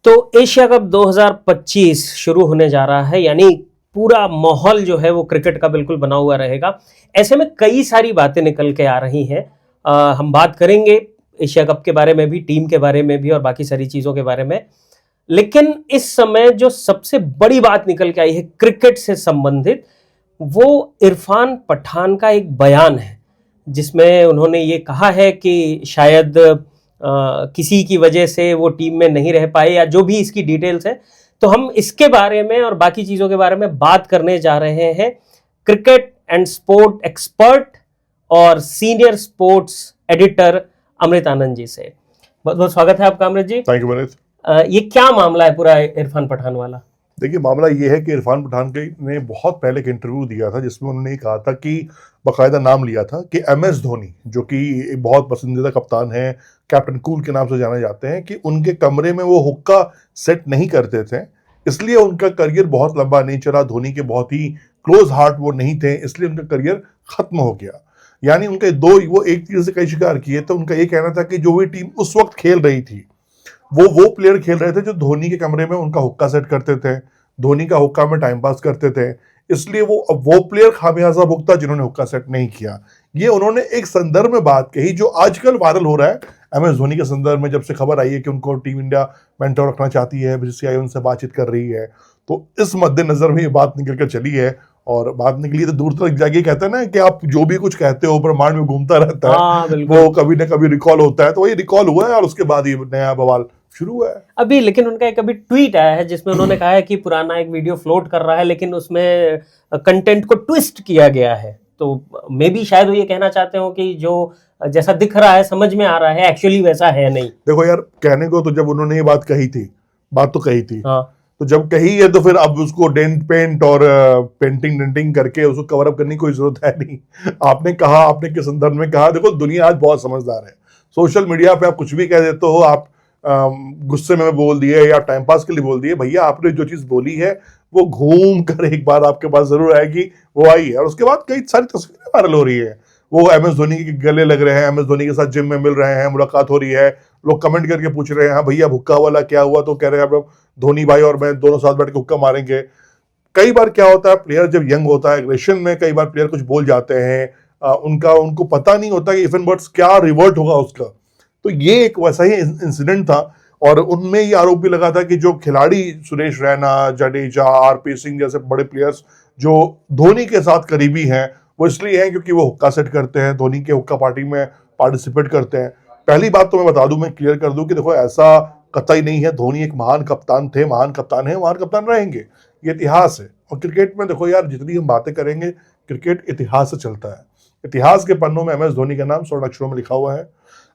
तो Asia cup 2025 शुरू होने जा रहा है, यानी पूरा माहौल जो है वो क्रिकेट का बिल्कुल बना हुआ रहेगा। ऐसे में कई सारी बातें निकल के आ रही हैं। हम बात करेंगे एशिया कप के बारे में भी, टीम के बारे में भी और बाकी सारी चीज़ों के बारे में। लेकिन इस समय जो सबसे बड़ी बात निकल के आई है क्रिकेट से संबंधित, वो इरफान पठान का एक बयान है जिसमें उन्होंने ये कहा है कि शायद किसी की वजह से वो टीम में नहीं रह पाए, या जो भी इसकी डिटेल्स है। तो हम इसके बारे में और बाकी चीज़ों के बारे में बात करने जा रहे हैं क्रिकेट एंड स्पोर्ट एक्सपर्ट और सीनियर स्पोर्ट्स एडिटर अमृत आनंद जी से। बहुत बहुत स्वागत है आपका अमृत जी। थैंक यू अमृत। ये क्या मामला है पूरा इरफान पठान वाला? देखिए, मामला ये है कि इरफान पठान ने बहुत पहले एक इंटरव्यू दिया था जिसमें उन्होंने कहा था कि बाकायदा नाम लिया था कि MS धोनी, जो कि एक बहुत पसंदीदा कप्तान है, कैप्टन कूल के नाम से जाने जाते हैं, कि उनके कमरे में वो हुक्का सेट नहीं करते थे, इसलिए उनका करियर बहुत लंबा नहीं चला। धोनी के बहुत ही क्लोज हार्ट वो नहीं थे, इसलिए उनका करियर खत्म हो गया। यानी उनके वो एक चीज से कई शिकार किए। तो उनका ये कहना था कि जो भी टीम उस वक्त खेल रही थी वो प्लेयर खेल रहे थे जो धोनी के कमरे में उनका हुक्का सेट करते थे, धोनी का हुक्का में टाइम पास करते थे, इसलिए वो प्लेयर खामियाजा भुगता जिन्होंने हुक्का सेट नहीं किया। ये उन्होंने एक संदर्भ में बात कही जो आजकल वायरल हो रहा है। MS धोनी के संदर्भ में जब से खबर आई है कि उनको टीम इंडिया मेंटर रखना चाहती है, BCCI उनसे बातचीत कर रही है, तो इस मद्देनजर में ये बात निकल कर चली है। और बात निकली तो दूर तक जाके कहते हैं ना कि आप जो भी कुछ कहते हो ब्रह्मांड में घूमता रहता है, वो कभी ना कभी रिकॉल होता है। तो वही रिकॉल हुआ है और उसके बाद ये नया बवाल शुरू हुआ है अभी। लेकिन उनका एक अभी ट्वीट आया है जिसमें उन्होंने कहा है कि पुराना एक वीडियो फ्लोट कर रहा है, लेकिन उसमें कंटेंट को ट्विस्ट किया गया है। तो मे बी शायद वो ये कहना चाहते हो कि जो जैसा दिख रहा है, समझ में आ रहा है, एक्चुअली वैसा है नहीं। देखो यार, कहने को तो जब उन्होंने ये बात तो कही थी, हाँ। तो जब कही है तो फिर अब उसको डेंट पेंट और पेंटिंग डेंटिंग करके उसको कवर अप करने की कोई जरूरत है नहीं। आपने कहा, आपने किस संदर्भ में कहा, देखो दुनिया आज बहुत समझदार है। सोशल मीडिया पे आप कुछ भी कह देते हो, आप गुस्से में बोल दिए या टाइम पास के लिए बोल दिए, भैया आपने जो चीज बोली है वो घूम कर एक बार आपके पास जरूर आएगी। वो आई है और उसके बाद कई सारी तस्वीरें वायरल हो रही है। वो MS धोनी के गले लग रहे हैं, MS धोनी के साथ जिम में मिल रहे हैं, मुलाकात हो रही है, लोग कमेंट करके पूछ रहे हैं हाँ भैया हुक्का वाला क्या हुआ, तो कह रहे हैं आप धोनी भाई और मैं दोनों साथ बैठ के हुक्का मारेंगे। कई बार क्या होता है, प्लेयर जब यंग होता है, एग्रेशन में कई बार प्लेयर कुछ बोल जाते हैं, उनको पता नहीं होता कि इफ एंड बट्स क्या रिवर्ट होगा उसका। तो ये एक वैसा ही इंसिडेंट था और उनमें ये आरोप भी लगा था कि जो खिलाड़ी सुरेश रैना, जडेजा, RP सिंह जैसे बड़े प्लेयर्स जो धोनी के साथ करीबी हैं, वो इसलिए हैं क्योंकि वो हुक्का सेट करते हैं, धोनी के हुक्का पार्टी में पार्टिसिपेट करते हैं। पहली बात तो मैं बता दूं, मैं क्लियर कर दूं कि देखो ऐसा कतई नहीं है। धोनी एक महान कप्तान थे, महान कप्तान है, महान कप्तान रहेंगे, ये इतिहास है। और क्रिकेट में देखो यार, जितनी हम बातें करेंगे, क्रिकेट इतिहास से चलता है। इतिहास के पन्नों में MS धोनी का नाम स्वर्ण अक्षरों में लिखा हुआ है।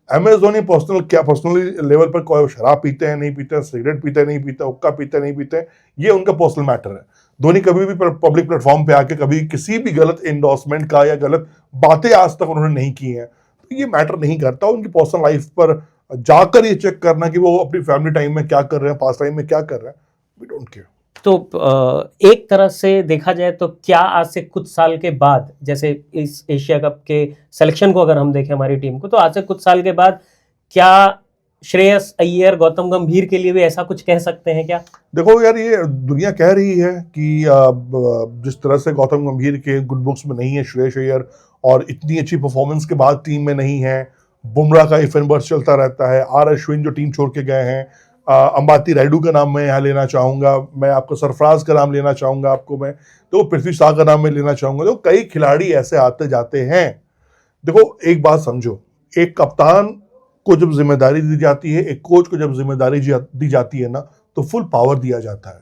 MS धोनी पर्सनली लेवल पर कोई शराब पीते हैं नहीं पीते, सिगरेट पीते नहीं पीते, हुक्का पीते नहीं पीते, ये उनका पर्सनल मैटर है। धोनी कभी भी पब्लिक प्लेटफॉर्म पे आके कभी किसी भी गलत एंडोर्समेंट का या गलत बातें आज तक उन्होंने नहीं की हैं, तो ये मैटर नहीं करता। उनकी पर्सनल लाइफ पर जाकर ये चेक करना कि वो अपनी फैमिली टाइम में क्या कर रहे हैं, पास टाइम में क्या कर रहे हैं, वी डोंट केयर। तो एक तरह से देखा जाए तो क्या आज से कुछ साल के बाद, जैसे इस एशिया कप के सिलेक्शन को अगर हम देखें हमारी टीम को, तो आज से कुछ साल के बाद क्या श्रेयस अय्यर, गौतम गंभीर के लिए भी ऐसा कुछ कह सकते हैं क्या? देखो यार, ये दुनिया कह रही है कि जिस तरह से गौतम गंभीर के गुड बुक्स में नहीं है श्रेयस अय्यर, और इतनी अच्छी परफॉर्मेंस के बाद टीम में नहीं है, बुमराह का इफ एंड बट्स चलता रहता है, R अश्विन जो टीम छोड़ के गए हैं, अंबाती रायडू का नाम मैं यहाँ लेना चाहूँगा, मैं आपको सरफराज का नाम लेना चाहूँगा, आपको मैं तो पृथ्वी शाह का नाम मैं लेना चाहूँगा। तो कई खिलाड़ी ऐसे आते जाते हैं। देखो एक बात समझो, एक कप्तान को जब जिम्मेदारी दी जाती है, एक कोच को जब जिम्मेदारी दी जाती है ना, तो फुल पावर दिया जाता है,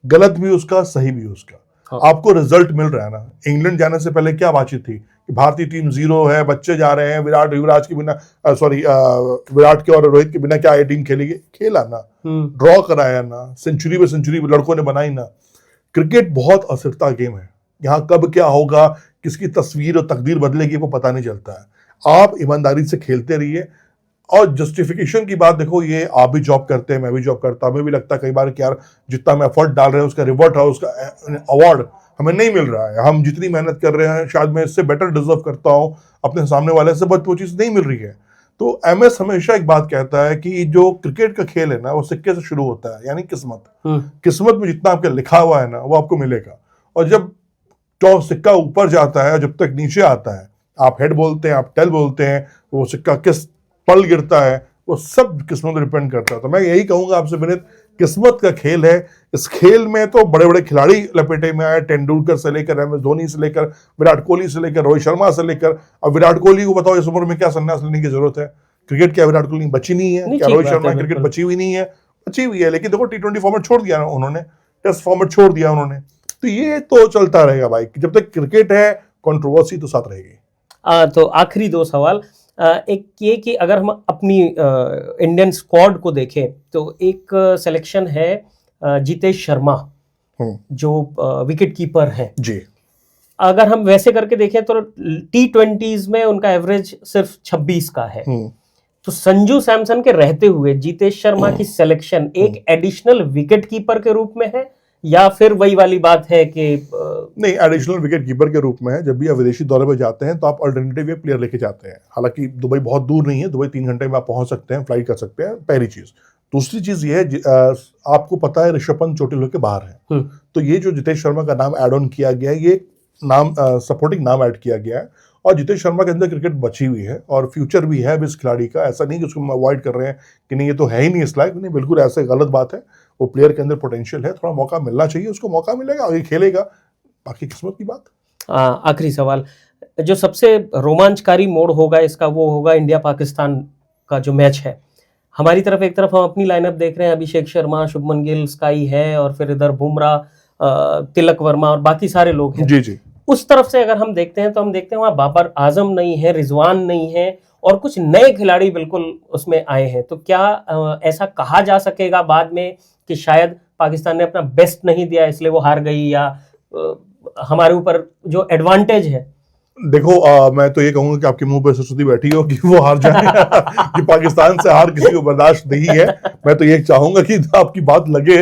गलत भी उसका, सही भी उसका। हाँ। आपको रिजल्ट मिल रहा है ना। इंग्लैंड जाने से पहले क्या बातचीत थी कि भारतीय टीम 0 है, बच्चे जा रहे हैं, युवराज के बिना विराट के और रोहित के बिना क्या ये टीम खेलेगी? खेला ना, ड्रॉ कराया ना, सेंचुरी पे सेंचुरी लड़कों ने बनाई ना। क्रिकेट बहुत अस्थिरता गेम है, यहाँ कब क्या होगा, किसकी तस्वीर और तकदीर बदलेगी वो पता नहीं चलता है। आप ईमानदारी से खेलते रहिए। और जस्टिफिकेशन की बात देखो, ये आप भी जॉब करते हैं, मैं भी जॉब करता हूं, हमें भी लगता है कई बार कि यार जितना हम एफर्ट डाल रहे हैं उसका रिवॉर्ड है, उसका अवार्ड हमें नहीं मिल रहा है। हम जितनी मेहनत कर रहे हैं शायद मैं इससे बेटर डिजर्व करता हूं, अपने सामने वाले से, बट वो चीज़ नहीं मिल रही है। तो MS हमेशा एक बात कहता है कि जो क्रिकेट का खेल है ना वो सिक्के से शुरू होता है, यानी किस्मत। किस्मत में जितना आपके लिखा हुआ है ना वो आपको मिलेगा, और जब तो सिक्का ऊपर जाता है, जब तक नीचे आता है, आप हेड बोलते हैं, आप टेल बोलते हैं, वो सिक्का किस पल गिरता है वो सब किस्मत पर डिपेंड करता है। तो मैं यही कहूंगा आपसे विनीत, किस्मत का खेल है। इस खेल में तो बड़े बड़े खिलाड़ी लपेटे में आए, तेंदुलकर से लेकर MS धोनी से लेकर विराट कोहली से लेकर रोहित शर्मा से लेकर। अब विराट कोहली को बताओ इस उम्र में क्या संन्यास लेने की जरूरत है? क्रिकेट क्या विराट कोहली बची नहीं है? क्या रोहित शर्मा क्रिकेट बची हुई नहीं है? बची हुई है, लेकिन देखो T20 फॉर्मेट छोड़ दिया उन्होंने, टेस्ट फॉर्मेट छोड़ दिया उन्होंने। तो ये तो चलता रहेगा भाई, जब तक क्रिकेट है कंट्रोवर्सी तो साथ रहेगी। तो आखिरी दो सवाल, एक ये कि अगर हम अपनी इंडियन स्क्वाड को देखें तो एक सिलेक्शन है जितेश शर्मा जो विकेट कीपर है जी। अगर हम वैसे करके देखें तो T20s में उनका एवरेज सिर्फ 26 का है। तो संजू सैमसन के रहते हुए जितेश शर्मा की सिलेक्शन एक एडिशनल विकेट कीपर के रूप में है, या फिर वही वाली बात है कि नहीं, एडिशनल विकेट कीपर के रूप में है। जब भी आप विदेशी दौरे पर जाते हैं तो आप अल्टरनेटिव प्लेयर लेके जाते हैं। हालांकि दुबई बहुत दूर नहीं है, दुबई 3 घंटे में आप पहुंच सकते हैं, फ्लाइट कर सकते हैं, पहली चीज। दूसरी चीज ये है, आपको पता है ऋषभ पंत चोटिल के बाहर है, तो ये जो जितेश शर्मा का नाम एड ऑन किया गया है, ये नाम सपोर्टिंग नाम ऐड किया गया है। और जितेश शर्मा के अंदर क्रिकेट बची हुई है और फ्यूचर भी है इस खिलाड़ी का। ऐसा नहीं कि उसको अवॉइड कर रहे हैं कि नहीं ये तो है ही नहीं इस लायक, नहीं, बिल्कुल ऐसे गलत बात है। वो प्लेयर के अंदर पोटेंशियल है, थोड़ा मौका मिलना चाहिए उसको, मौका मिलेगा, आगे खेलेगा, बाकी किस्मत की बात। आखिरी सवाल, जो सबसे रोमांचकारी मोड़ होगा इसका वो होगा इंडिया पाकिस्तान का जो मैच है। हमारी तरफ एक तरफ हम अपनी लाइनअप देख रहे हैं, अभिषेक शर्मा, शुभमन गिल, स्काई है, और फिर इधर बुमराह, तिलक वर्मा और बाकी सारे लोग हैं। जी जी। उस तरफ से अगर हम देखते हैं तो हम देखते हैं वहाँ बाबर आजम नहीं है, रिजवान नहीं है, और कुछ नए खिलाड़ी बिल्कुल उसमें आए हैं। तो क्या ऐसा कहा जा सकेगा बाद में कि शायद पाकिस्तान ने अपना बेस्ट नहीं दिया इसलिए वो हार गई, या हमारे ऊपर जो एडवांटेज है? देखो, मैं तो ये कहूंगा कि आपके मुंह पे सरस्वती बैठी हो कि वो हार जाए कि पाकिस्तान से हार किसी को बर्दाश्त नहीं है। मैं तो ये चाहूंगा कि आपकी बात लगे।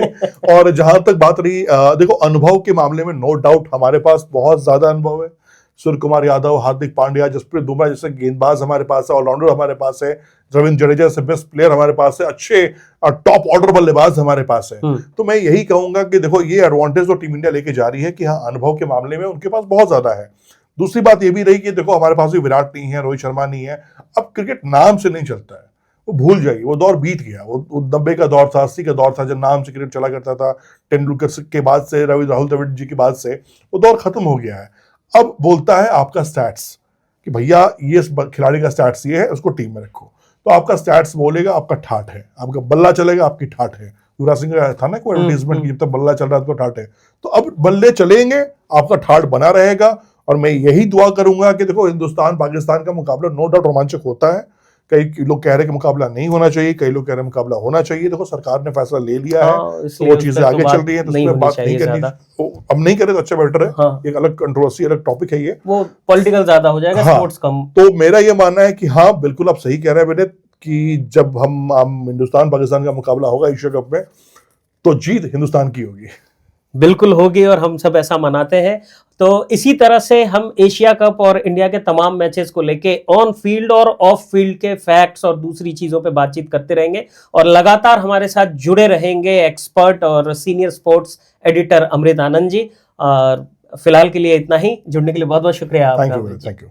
और जहां तक बात रही, देखो अनुभव के मामले में नो डाउट हमारे पास बहुत ज्यादा अनुभव है। सूर्य कुमार यादव, हार्दिक पांड्या, जसप्रीत बुमराह जैसे गेंदबाज हमारे पास है, ऑलराउंडर हमारे पास है, रविंद्र जडेजा से बेस्ट प्लेयर हमारे पास है, अच्छे टॉप ऑर्डर बल्लेबाज हमारे पास है। तो मैं यही कहूंगा कि देखो ये एडवांटेज तो टीम इंडिया लेके जा रही है कि हाँ, अनुभव के मामले में उनके पास बहुत ज्यादा है। दूसरी बात ये भी रही कि देखो हमारे पास भी विराट नहीं है, रोहित शर्मा नहीं है। अब क्रिकेट नाम से नहीं चलता है, वो भूल जाइए, वो दौर बीत गया। वो 90 का दौर था, 80 का दौर था, जब नाम से क्रिकेट चला करता था। तेंदुलकर के बाद से, राहुल द्रविड़ जी के बाद से वो दौर खत्म हो गया है। अब बोलता है आपका स्टैट्स कि भैया ये खिलाड़ी का स्टैट्स ये है, उसको टीम में रखो। तो आपका स्टैट्स बोलेगा, आपका ठाठ है, आपका बल्ला चलेगा, आपकी ठाठ है। युवराज सिंह का था ना कोई एडवर्टीजमेंट की जब तक बल्ला चल रहा है तो ठाठ है। तो अब बल्ले चलेंगे, आपका ठाठ बना रहेगा। और मैं यही दुआ करूंगा कि देखो हिंदुस्तान पाकिस्तान का मुकाबला नो डाउट रोमांचक होता है। कई लोग कह रहे हैं कि मुकाबला नहीं होना चाहिए, कई लोग कह रहे हैं मुकाबला होना चाहिए। देखो सरकार ने फैसला ले लिया है, तो वो चीजें आगे चल रही है, तो उसमें बात नहीं करनी। अब नहीं करे तो अच्छा बेटर है। एक अलग कंट्रोवर्सी, अलग टॉपिक है, ये वो पॉलिटिकल ज्यादा हो जाएगा, स्पोर्ट्स कम। तो मेरा ये मानना है कि हाँ बिल्कुल आप सही कह रहे हैं विनीत, कि जब हम हिंदुस्तान पाकिस्तान का मुकाबला होगा एशिया कप में तो जीत हिंदुस्तान की होगी। बिल्कुल होगी, और हम सब ऐसा मनाते हैं। तो इसी तरह से हम एशिया कप और इंडिया के तमाम मैचेस को लेके ऑन फील्ड और ऑफ फील्ड के फैक्ट्स और दूसरी चीजों पे बातचीत करते रहेंगे, और लगातार हमारे साथ जुड़े रहेंगे एक्सपर्ट और सीनियर स्पोर्ट्स एडिटर अमृत आनंद जी। और फिलहाल के लिए इतना ही। जुड़ने के लिए बहुत बहुत शुक्रिया आपका। Thank you.